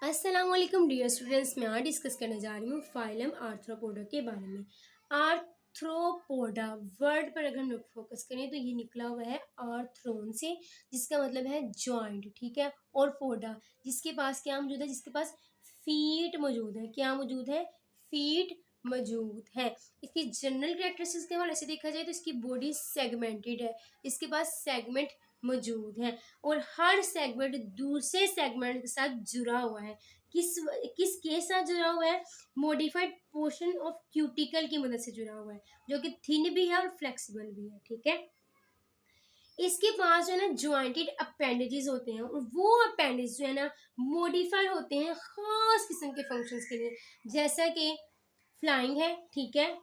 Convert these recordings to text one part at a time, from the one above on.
अस्सलाम वालेकुम dear students, मैं आज डिस्कस करने जा रही हूँ फाइलम आर्थ्रोपोडा के बारे में। आर्थ्रोपोडा वर्ड पर अगर हम लोग फोकस करें तो ये निकला हुआ है आर्थ्रोन से, जिसका मतलब है जॉइंट, ठीक है। और पोडा, जिसके पास क्या मौजूद है, जिसके पास फीट मौजूद है। क्या मौजूद है? फीट मौजूद है। इसकी जनरल कैरेक्टरिस्टिक्स के हवाले से देखा जाए तो इसकी बॉडी सेगमेंटेड है, इसके पास सेगमेंट मौजूद है और हर सेगमेंट दूसरे सेगमेंट के साथ जुड़ा हुआ है। किस किस के साथ जुड़ा हुआ है? मॉडिफाइड पोर्शन ऑफ क्यूटिकल की मदद से जुड़ा हुआ है, जो कि थिन भी है और फ्लेक्सिबल भी है, ठीक है। इसके पास जो है ना ज्वाइंटेड अपेंडेजेस होते हैं और वो अपेंडेज जो है ना मॉडिफाइड होते हैं खास किस्म के फंक्शंस के लिए, जैसा कि फ्लाइंग है, ठीक है,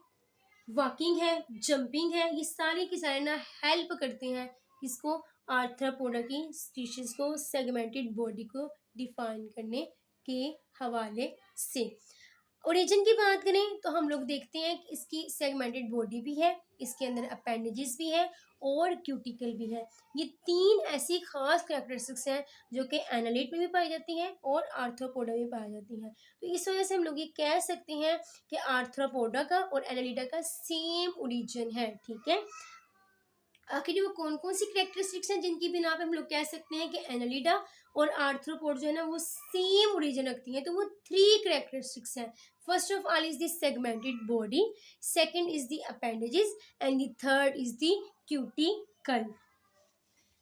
वॉकिंग है, जंपिंग है। ये सारे के सारे ना हेल्प करते हैं किसको? आर्थ्रोपोडा की स्पीशीज को सेगमेंटेड बॉडी को डिफाइन करने के हवाले से। ओरिजिन की बात करें तो हम लोग देखते हैं कि इसकी सेगमेंटेड बॉडी भी है, इसके अंदर अपेंडेजेस भी है और क्यूटिकल भी है। ये तीन ऐसी खास कैरेक्टरिस्टिक्स हैं जो कि एनालिट में भी पाई जाती हैं और आर्थ्रोपोडा में पाई जाती हैं। तो इस वजह से हम लोग ये कह सकते हैं कि आर्थ्रोपोडा का और एनालिडा का सेम ओरिजिन है, ठीक है। आखिर वो कौन कौन सी कैरेक्टरिस्टिक्स हैं जिनकी बिना पे हम लोग कह सकते हैं कि एनालिडा और आर्थ्रोपोड जो है ना वो सेम ओरिजिन रखती हैं? तो वो थ्री कैरेक्टरिस्टिक्स हैं। First of all is the segmented body, second is the appendages and the third is the cuticle.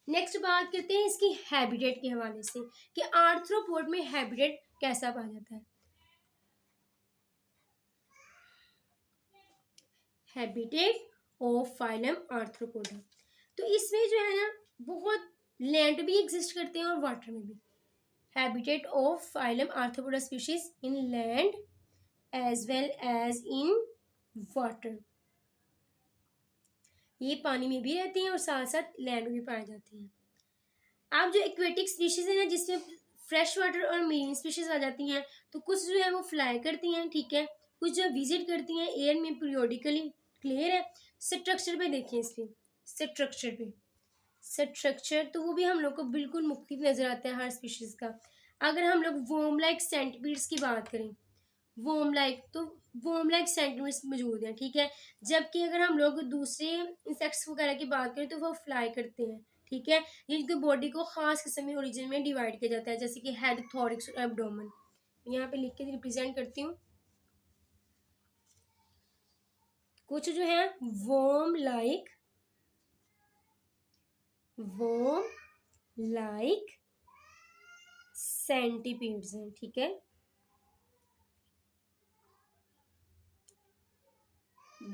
Next बात करते हैं इसकी हैबिटेट के हवाले से कि आर्थ्रोपोड में हैबिटेट कैसा पाया जाता है। हैबिटेट ऑफ फाइलम आर्थ्रोपोडा, तो इसमें जो है ना बहुत लैंड भी एग्जिस्ट करते हैं और वाटर में भी। Habitat of phylum arthropoda species in land as well as in water. ये पानी में भी रहती हैं और साथ साथ लैंड में भी पाई जाती हैं। आप जो एक्वेटिक स्पीशीज है ना जिसमें फ्रेश वाटर और मेरीन स्पीशीज आ जाती हैं, तो कुछ जो है वो फ्लाई करती हैं, ठीक है, कुछ जो विजिट करती हैं एयर में पीरियोडिकली। क्लियर है? स्ट्रक्चर पे देखिए, इसके स्ट्रक्चर तो वो भी हम लोग को बिल्कुल मुख्तलिफ नजर आता है हर स्पीशीज का। अगर हम लोग वोम लाइक सेंटीपीड्स की बात करें, वोम लाइक तो वोम लाइक सेंटीपीड्स मौजूद हैं, ठीक है। जबकि अगर हम लोग दूसरे इंसेक्ट्स वगैरह की बात करें तो वो फ्लाई करते हैं, ठीक है। जिनकी बॉडी को खास किस्म में ओरिजिन में डिवाइड किया जाता है, जैसे कि हेड, थॉरिक्स और एब्डोमेन। यहाँ पे लिख के रिप्रेजेंट करती हूँ। कुछ जो है वोम लाइक सेंटीपीड्स हैं, ठीक है।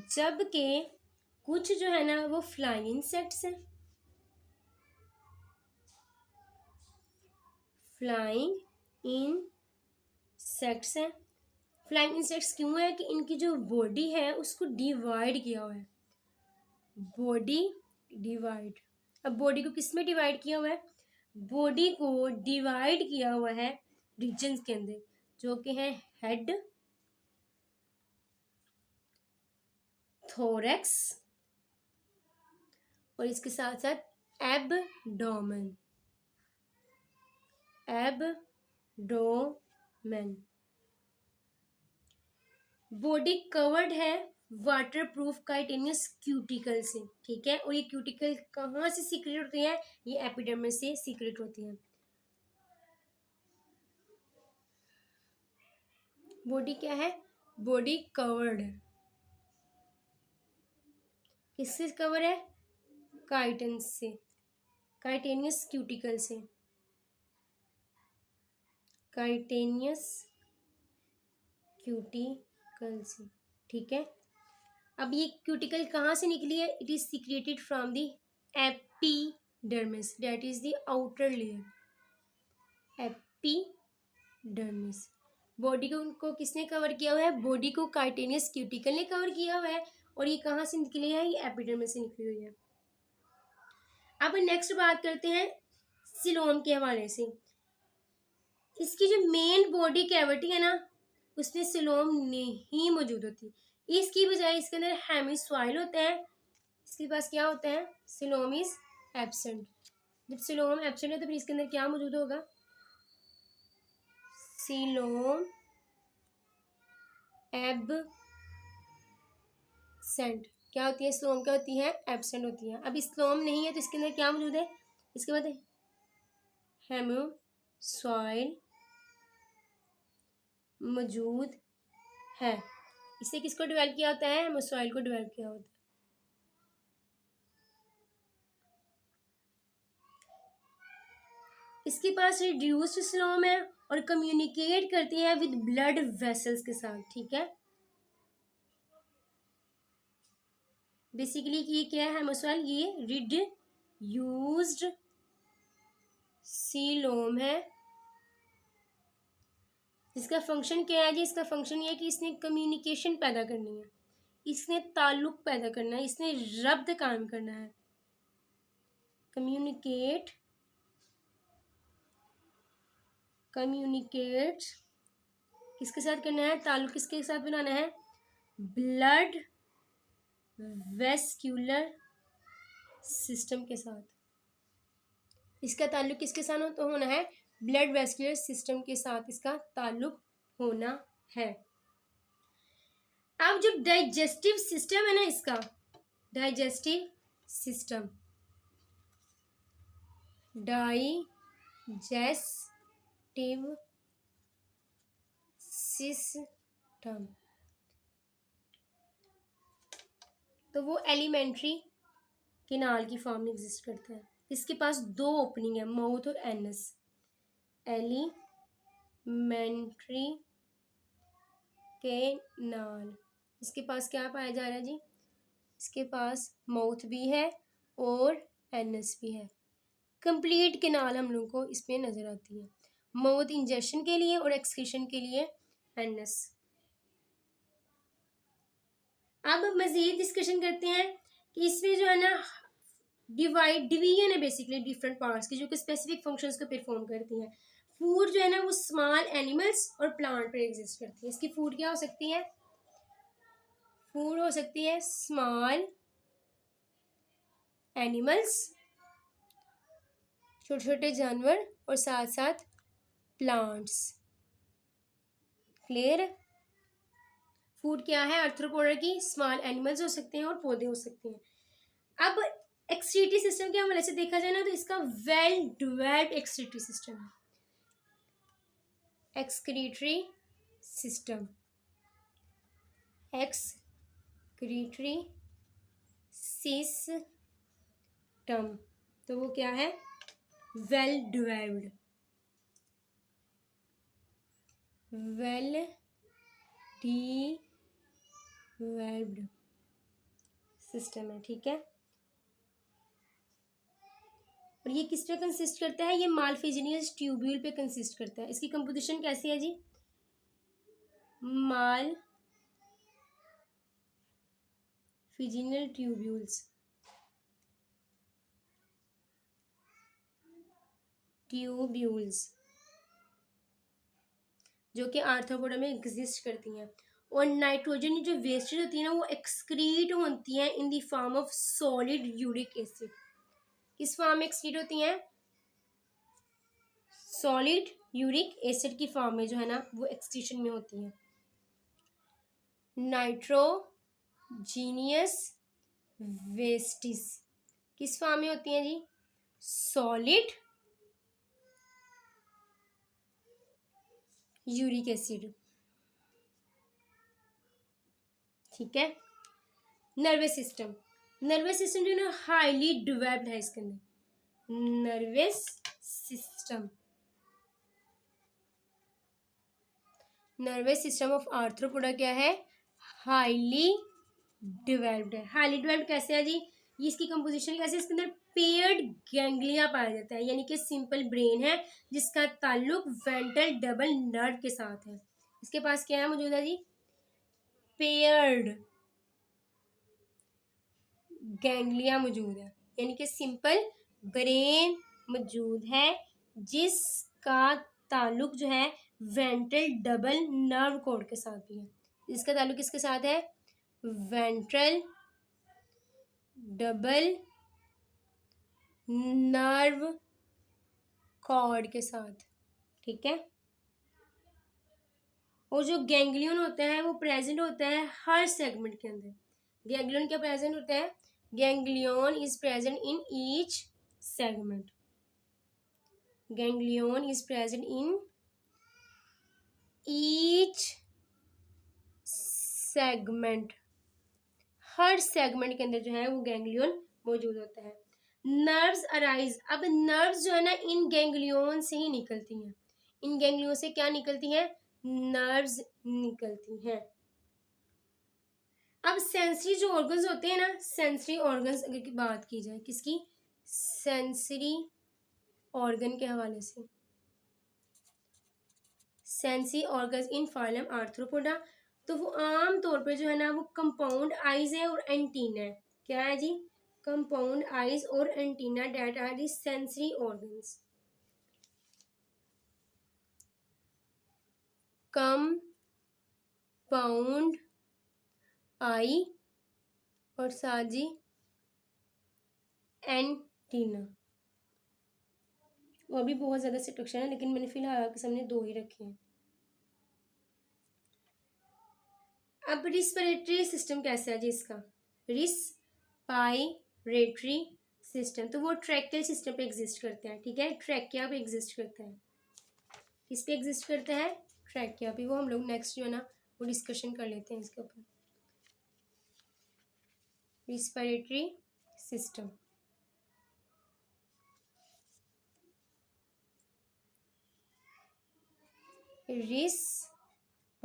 जबकि कुछ जो है ना वो फ्लाइंग इंसेक्ट्स हैं, फ्लाइंग इंसेक्ट्स हैं। फ्लाइंग इंसेक्ट्स क्यों है? कि इनकी जो बॉडी है उसको डिवाइड किया हुआ है, बॉडी डिवाइड। अब बॉडी को किस में डिवाइड किया हुआ है? बॉडी को डिवाइड किया हुआ है रीजन्स के अंदर, जो कि है हेड, थोरेक्स और इसके साथ साथ एब्डोमेन। बॉडी कवर्ड है वाटर प्रूफ काइटेनियस क्यूटिकल से, ठीक है। और ये क्यूटिकल कहाँ से सीक्रेट होती है? ये एपिडर्मिस से सीक्रेट होती है। बॉडी क्या है? बॉडी कवर्ड है, किससे कवर है? काइटन से, काइटेनियस क्यूटिकल से, काइटेनियस क्यूटिकल से, ठीक है। अब ये क्यूटिकल कहाँ से निकली है? It is secreted from the epidermis, that is the outer layer, epidermis. Body को उनको किसने कवर किया हुआ है? बॉडी को काइटेनियस क्यूटिकल ने कवर किया हुआ है और ये कहाँ से निकली है? ये एपिडर्मिस से निकली हुई है। अब नेक्स्ट बात करते हैं सिलोम के हवाले से। इसकी जो मेन बॉडी कैविटी है ना उसमें सिलोम नहीं मौजूद होती, इसकी बजाय इसके अंदर हेमिसॉइल होता है। इसके पास क्या होता है? Coelom is absent. जब सिलोम एब्सेंट है तो फिर इसके अंदर क्या मौजूद होगा? Coelom absent. क्या होती है स्लोम, क्या होती है एबसेंट होती है। अब स्लोम नहीं है तो इसके अंदर क्या मौजूद है, इसके बाद हेमोसॉइल मौजूद है। इसे किसको डेवलप किया होता है, हेमोसॉइल को डेवलप किया होता है। इसके पास रिड्यूस्ड स्लोम है और कम्युनिकेट करती है विद ब्लड वेसल्स के साथ, ठीक है। बेसिकली ये क्या है हेमोसॉइल, ये रिड्यूस्ड सीलोम है। इसका फंक्शन क्या है जी, इसका फंक्शन ये है कि इसने कम्युनिकेशन पैदा करनी है, इसने ताल्लुक पैदा करना है, इसने रब्त कायम करना है। कम्युनिकेट किसके साथ करना है, ताल्लुक किसके साथ बनाना है, ब्लड वेस्क्यूलर सिस्टम के साथ। इसका ताल्लुक किसके साथ तो होना है, ब्लड वेस्क्यूलर सिस्टम के साथ इसका ताल्लुक होना है। अब जो डाइजेस्टिव सिस्टम है ना, इसका डाइजेस्टिव सिस्टम तो वो एलिमेंट्री किनाल की फॉर्म में एग्जिस्ट करता है। इसके पास दो ओपनिंग है, माउथ और एनस। एलिमेंट्री केनाल, इसके पास क्या पाया जा रहा है जी, इसके पास माउथ भी है और एनस भी है। कंप्लीट केनाल हम लोग को इसमें नजर आती है, माउथ इंजेक्शन के लिए और एक्सक्रीशन के लिए एनस। अब मजीद डिस्कशन करते हैं कि इसमें जो है ना डिवीजन है बेसिकली डिफरेंट पार्ट्स की, जो कि स्पेसिफिक फंक्शंस को परफॉर्म करती हैं। फूड जो है ना वो स्मॉल एनिमल्स और प्लांट पर एग्जिस्ट करती है। इसकी फूड क्या हो सकती है, फूड हो सकती है स्मॉल एनिमल्स, छोटे छोटे जानवर, और साथ साथ प्लांट्स। क्लियर। फूड क्या है आर्थ्रोपोडा की, स्मॉल एनिमल्स हो सकते हैं और पौधे हो सकते हैं। अब एक्सक्रीटरी सिस्टम के हवाले से देखा जाए ना तो इसका वेल डेवलप्ड एक्सक्रीटरी सिस्टम है। एक्सक्रीटरी सिस्टम तो वो क्या है, वेल डेवलप्ड सिस्टम है, ठीक है। और ये किस पे कंसिस्ट करता है, ये मालफिजिनियस ट्यूब्यूल पे कंसिस्ट करता है। इसकी कंपोजिशन कैसी है जी, मालफिजिनियल ट्यूब्यूल्स जो कि आर्थ्रोपोडा में एग्जिस्ट करती हैं। और नाइट्रोजन जो वेस्टेज होती है ना वो एक्सक्रीट होती हैं in the form of solid uric acid. किस फॉर्म में एक्सक्रीट होती हैं, सॉलिड यूरिक एसिड की फॉर्म में जो है ना वो एक्सक्रीशन में होती हैं। नाइट्रोजीनियस वेस्टिस किस फॉर्म में होती हैं जी, सॉलिड यूरिक एसिड, ठीक है। नर्वस सिस्टम जो ना हाईली डेवलप्ड है इसके अंदर। नर्वस सिस्टम ऑफ आर्थ्रोपोडा क्या है, हाईली डेवलप्ड है। हाईली डेवलप्ड कैसे है जी, ये इसकी कंपोजिशन कैसे, इसके अंदर पेयर्ड गैंग्लिया पाया जाता है, यानी कि सिंपल ब्रेन है जिसका ताल्लुक वेंट्रल डबल नर्व के साथ है। इसके पास क्या है मौजूद है जी, पेयर्ड गैंग्लिया मौजूद है, यानी कि सिंपल ब्रेन मौजूद है जिसका ताल्लुक जो है वेंट्रल डबल नर्व कोड के साथ भी है। इसका ताल्लुक किसके साथ है, वेंट्रल डबल नर्व कॉर्ड के साथ, ठीक है। और जो गैंग्लियन होता है वो प्रेजेंट होता है हर सेगमेंट के अंदर। गैंग्लियन क्या प्रेजेंट होता है? Ganglion is present in each segment. Ganglion is present in each segment. Her segment के अंदर जो है वो गैंग्लियन मौजूद होता है। नर्व्स अराइज, अब नर्व्स जो है ना इन गैंग्लियन से ही निकलती हैं। इन गैंग्लियन से क्या निकलती हैं? नर्व्स निकलती हैं। अब सेंसरी जो ऑर्गन्स होते हैं ना, सेंसरी ऑर्गन्स अगर की बात की जाए, किसकी? सेंसरी ऑर्गन के हवाले से, sensory organs in phylum arthropoda, तो वो आम तौर पे जो है ना वो कंपाउंड आइज है और एंटीना है। क्या है जी? कंपाउंड आइज और antenna that are the sensory organs. Compound eye और साजी एंटीना। वो भी बहुत ज़्यादा स्ट्रक्चर है, लेकिन मैंने फिलहाल आपके सामने दो ही रखे हैं। अब रिस्पिरेटरी सिस्टम कैसा है जी इसका? रिस्पायरेटरी सिस्टम, तो वो ट्रैकियल सिस्टम पे एग्जिस्ट करते हैं। ठीक है, ट्रैकिया पे एग्जिस्ट करता है। किस पे एग्जिस्ट करता है? ट्रैकिया पे। वो हम लोग नेक्स्ट जो है ना वो डिस्कशन कर लेते हैं इसके ऊपर। रिस्पिरेटरी सिस्टम,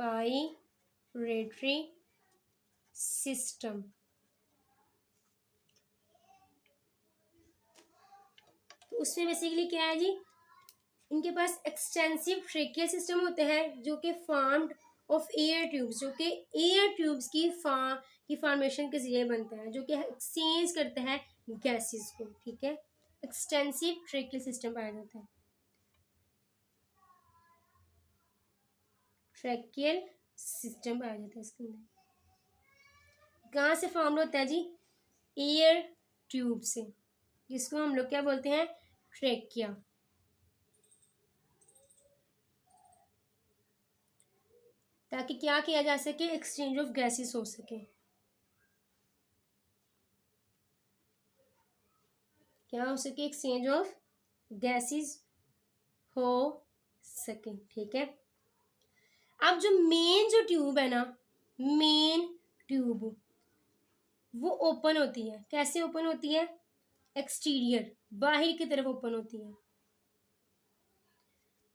रिस्पायरेटरी सिस्टम, तो उसमें बेसिकली क्या है जी? इनके पास एक्सटेंसिव ट्रेकियल सिस्टम होते हैं जो कि फॉर्म्ड ऑफ एयर ट्यूब्स, जो कि एयर ट्यूब्स की फॉर्मेशन के जरिए बनता है, जो कि एक्सचेंज करता है गैसेस को। ठीक है, एक्सटेंसिव ट्रेकियल सिस्टम पाया जाता है। ट्रेकियल सिस्टम पाया जाता है इसके अंदर। कहाँ से फॉर्म होता है जी? एयर ट्यूब से, जिसको हम लोग क्या बोलते हैं? ट्रेकिया। ताकि क्या किया जा सके? एक्सचेंज ऑफ गैसेस हो सके। क्या हो सके? एक्सचेंज ऑफ गैसेस हो सके। ठीक है, अब जो मेन जो ट्यूब है ना, मेन ट्यूब वो ओपन होती है। कैसे ओपन होती है? एक्सटीरियर, बाहर की तरफ ओपन होती है।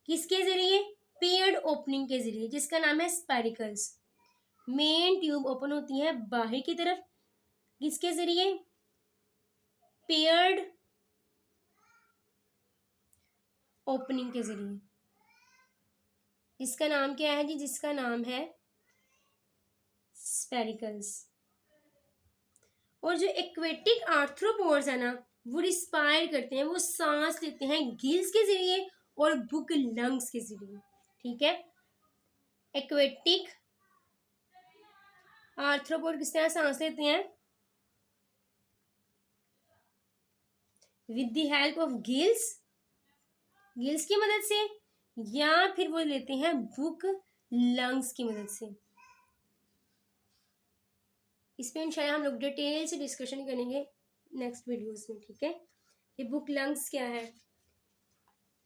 किसके जरिए? पेयर्ड ओपनिंग के जरिए, जिसका नाम है स्पेरिकल्स। मेन ट्यूब ओपन होती है बाहर की तरफ, किसके जरिए? पेयर्ड ओपनिंग के जरिए। इसका नाम क्या है जी? जिसका नाम है स्पेरिकल्स। और जो एक्वेटिक आर्थ्रोपोड्स है ना, वो रिस्पायर करते हैं, वो सांस लेते हैं गिल्स के जरिए और बुक लंग्स के जरिए। ठीक है, एक्वेटिक आर्थ्रोपोड किस तरह सांस लेते हैं? With the help of gills, gills की मदद से, या फिर वो लेते हैं बुक लंग्स की मदद से। इस पे इंशाल्लाह हम लोग डिटेल से डिस्कशन करेंगे नेक्स्ट वीडियोस में। ठीक है, ये बुक लंग्स क्या है?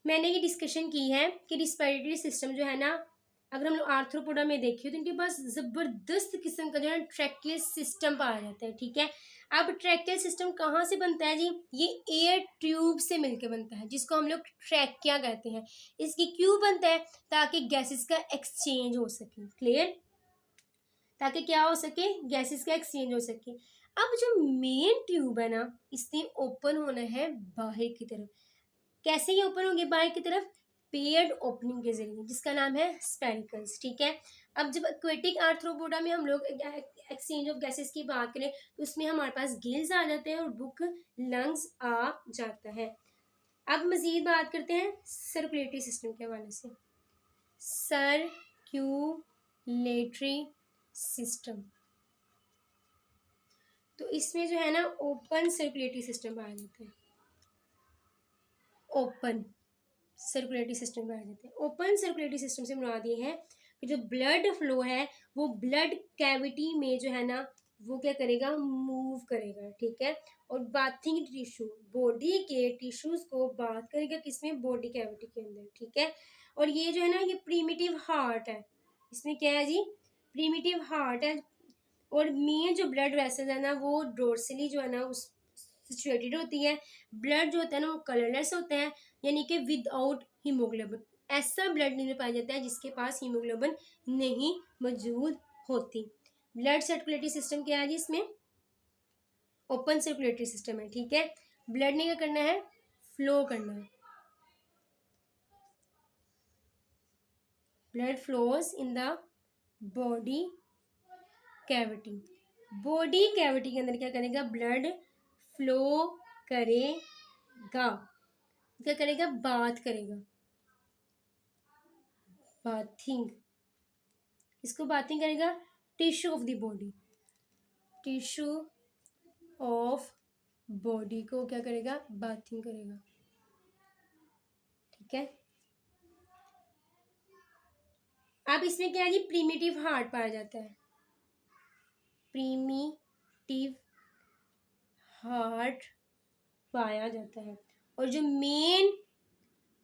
मैंने ये डिस्कशन की है कि रिस्पिरेटरी सिस्टम जो है ना, अगर हम लोग आर्थ्रोपोडा में देखिए तो इनके पास जबरदस्त किस्म का जो है ट्रैकियल सिस्टम पाया जाता है। ठीक है, अब ट्रैकियल सिस्टम कहाँ से बनता है जी? ये एयर ट्यूब से मिलकर बनता है, जिसको हम लोग ट्रैकिया कहते हैं। इसकी क्यों बनता है? ताकि गैसेस का एक्सचेंज हो सके। क्लियर? ताकि क्या हो सके? गैसेस का एक्सचेंज हो सके। अब जो मेन ट्यूब है ना, इसने ओपन होना है बाहर की तरफ। कैसे ये ओपन होंगे बाहर की तरफ? पेयर्ड ओपनिंग के जरिए, जिसका नाम है स्पेरिकल्स। ठीक है, अब जब एक्वेटिक आर्थ्रोपोडा में हम लोग एक्सचेंज ऑफ गैसेस की बात करें तो उसमें हमारे पास गिल्स आ जाते हैं और बुक लंग्स आ जाता है। अब मजीद बात करते हैं सर्कुलेटरी सिस्टम के हवाले से। सर्क्यूलेटरी सिस्टम, तो इसमें जो है ना ओपन सर्कुलेटरी सिस्टम पाया जाता है। ओपन सर्कुलेटरी सिस्टम पाया जाता है। ओपन सर्कुलेटरी सिस्टम से मुराद ये है कि जो ब्लड फ्लो है वो ब्लड कैविटी में जो है ना वो क्या करेगा, मूव करेगा, ठीक है। और बाथिंग टिश्यू, बॉडी के टिश्यूज को बाथ करेगा किसमें, बॉडी कैविटी के अंदर, ठीक है। और ये जो है ना ये प्रीमिटिव हार्ट है, इसमें क्या है जी, प्रीमिटिव हार्ट है। और मेन जो ब्लड वेसल्स है ना वो डोर्सली जो है ना उस सिचुएटेड होती है। ब्लड जो होता है ना वो कलरलेस होता है, यानी कि विदाउट हीमोग्लोबिन। ऐसा ब्लड नहीं पाया जाता है जिसके पास हीमोग्लोबिन नहीं मौजूद होती। ब्लड सर्कुलेटरी सिस्टम क्या है जी, इसमें ओपन सर्कुलेटरी सिस्टम है, ठीक है। ब्लड ने क्या करना है, फ्लो करना है। Blood flows in the body cavity, body cavity के अंदर क्या करेगा, ब्लड फ्लो करेगा, क्या करेगा, बाथ करेगा, बाथिंग, इसको बाथिंग करेगा, tissue of the body, tissue of body को क्या करेगा, बाथिंग करेगा, ठीक है। अब इसमें क्या है जी, प्रीमिटिव हार्ट पाया जाता है, प्रीमिटिव हार्ट पाया जाता है। और जो मेन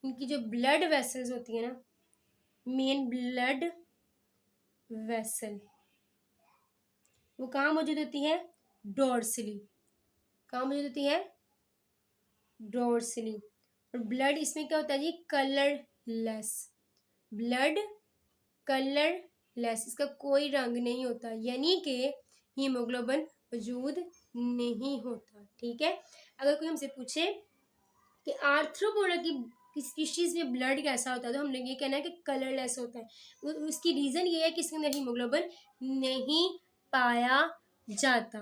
इनकी जो ब्लड वेसल्स होती है ना, मेन ब्लड वेसल वो कहाँ मौजूद होती है, डोर्सली, कहाँ मौजूद होती है, डोर्सली। और ब्लड इसमें क्या होता है जी, कलरलेस, ब्लड कलरलेस, इसका कोई रंग नहीं होता, यानी कि हीमोग्लोबिन मौजूद नहीं होता, ठीक है। अगर कोई हमसे पूछे कि आर्थ्रोपोडा की किस चीज़ में ब्लड कैसा होता है, तो हम लोग ये कहना है कि कलरलेस होता है। उसकी रीज़न ये है कि इसके अंदर हीमोग्लोबिन नहीं पाया जाता।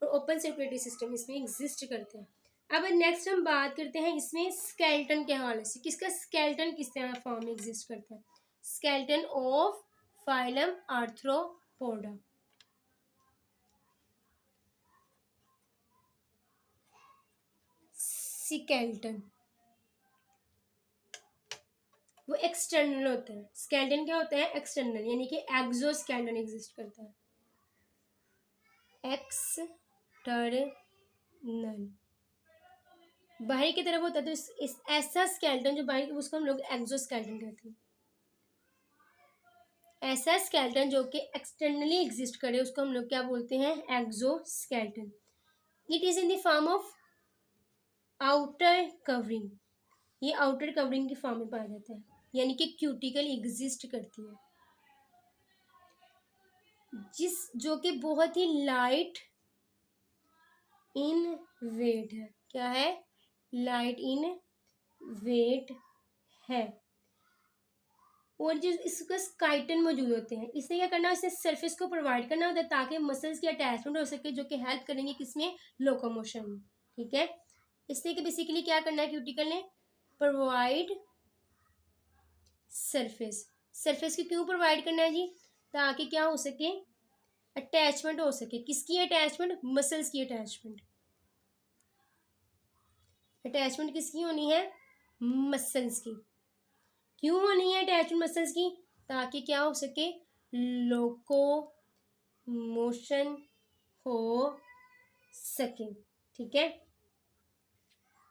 और ओपन सर्कुलेटरी सिस्टम इसमें एग्जिस्ट करते हैं। अब नेक्स्ट हम बात करते हैं इसमें स्केलेटन के हवाले से, किसका स्केलेटन किस तरह फॉर्म में एग्जिस्ट करता है, skeleton of phylum arthropoda. Skeleton वो एक्सटर्नल होता है, स्केलेटन क्या होता है, एक्सटर्नल, यानी कि एक्सोस्केलेटन एग्जिस्ट करता है, एक्सटर्नल बाहर की तरफ होता है। तो इस ऐसा स्केलेटन जो बाहर, उसको हम लोग एक्सोस्केलेटन कहते हैं। ऐसा स्केलेटन जो कि एक्सटर्नली एग्जिस्ट करे उसको हम लोग क्या बोलते हैं, exoskeleton. It is in the form of outer covering, ये आउटर कवरिंग की फॉर्म में पाया जाता है, यानी कि क्यूटिकल एग्जिस्ट करती है, जिस जो कि बहुत ही लाइट इन वेट है, क्या है, लाइट इन वेट है। और जो इसका स्काइटन मौजूद होते हैं, इससे क्या करना है, इससे सरफेस को प्रोवाइड करना होता है ताकि मसल्स की अटैचमेंट हो सके, जो कि हेल्प करेंगे किसमें, लोकोमोशन में, ठीक है। इसलिए कि बेसिकली क्या करना है क्यूटिकल ने, प्रोवाइड सरफेस, सरफेस को क्यों प्रोवाइड करना है जी, ताकि क्या हो सके, अटैचमेंट हो सके, किसकी अटैचमेंट, मसल्स की अटैचमेंट, अटैचमेंट किसकी होनी है, मसल्स की। क्यों होनी है अटैचमेंट मसल्स की, ताकि क्या हो सके, लोको मोशन हो सके, ठीक है।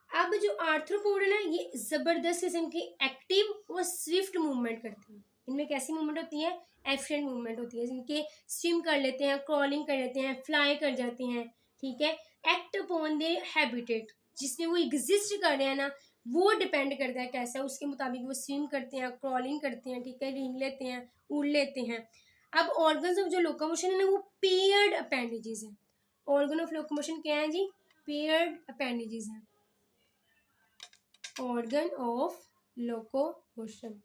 अब जो आर्थ्रोपोड है ना ये जबरदस्त किस्म की एक्टिव और स्विफ्ट मूवमेंट करते हैं। इनमें कैसी मूवमेंट होती है, एफिशिएंट मूवमेंट होती है, जिनके स्विम कर लेते हैं, क्रॉलिंग कर लेते हैं, फ्लाई कर जाते हैं, ठीक है। एक्ट अपॉन देयर हैबिटेट, जिसमें वो एग्जिस्ट कर रहे हैं ना वो डिपेंड करता है कैसा, उसके मुताबिक वो स्विम करते हैं, क्रॉलिंग करते हैं, ठीक है, रेंग लेते हैं, उड़ लेते हैं। अब ऑर्गन्स ऑफ जो लोकोमोशन है ना वो पेयर्ड अपेंडेजेस है। ऑर्गन ऑफ लोकोमोशन क्या है जी, पेयर्ड अपेंडेजेस है, ऑर्गन ऑफ लोकोमोशन।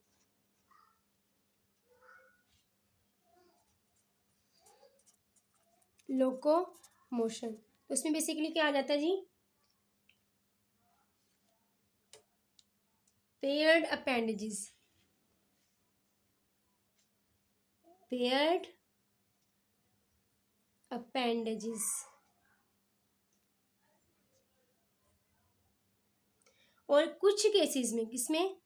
लोकोमोशन तो उसमें बेसिकली क्या आ जाता है जी, पेयर्ड अपेंडेजेस, पेयर्ड अपेंडेजेस। और कुछ केसेस में किसमें,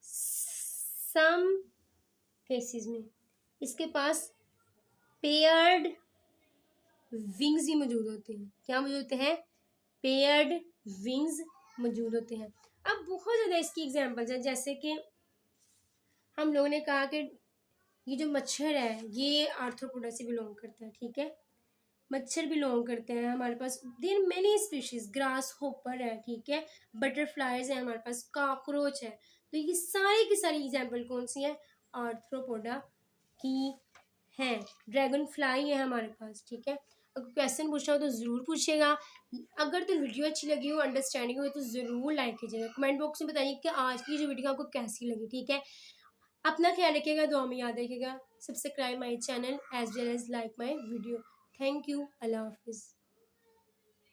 सम फेसिस में। इसके पास पेयर्ड विंग्स भी मौजूद होते हैं। क्या मौजूद होते हैं? पेयर्ड विंग्स मौजूद होते हैं। अब बहुत ज़्यादा इसकी एग्जांपल्स हैं, जैसे कि हम लोगों ने कहा कि ये जो मच्छर है ये आर्थ्रोपोडा से बिलोंग करता है, ठीक है। मच्छर बिलोंग करते हैं हमारे पास। There many species, grasshopper है, ठीक है, बटरफ्लाइज है हमारे पास, कॉकरोच है। तो ये सारी की सारी एग्जाम्पल कौन सी है? आर्थ्रोपोडा की हैं। ड्रैगन फ्लाई है हमारे पास, ठीक है। अगर क्वेश्चन पूछना हो तो ज़रूर पूछेगा। अगर तो वीडियो अच्छी लगी हो, अंडरस्टैंडिंग हो, तो ज़रूर लाइक कीजिएगा। कमेंट बॉक्स में बताइए कि आज की जो वीडियो आपको कैसी लगी, ठीक है। अपना ख्याल रखिएगा, दुआ में याद रखिएगा। Subscribe my channel as well as like my video. Thank you. अल्लाह हाफिज़।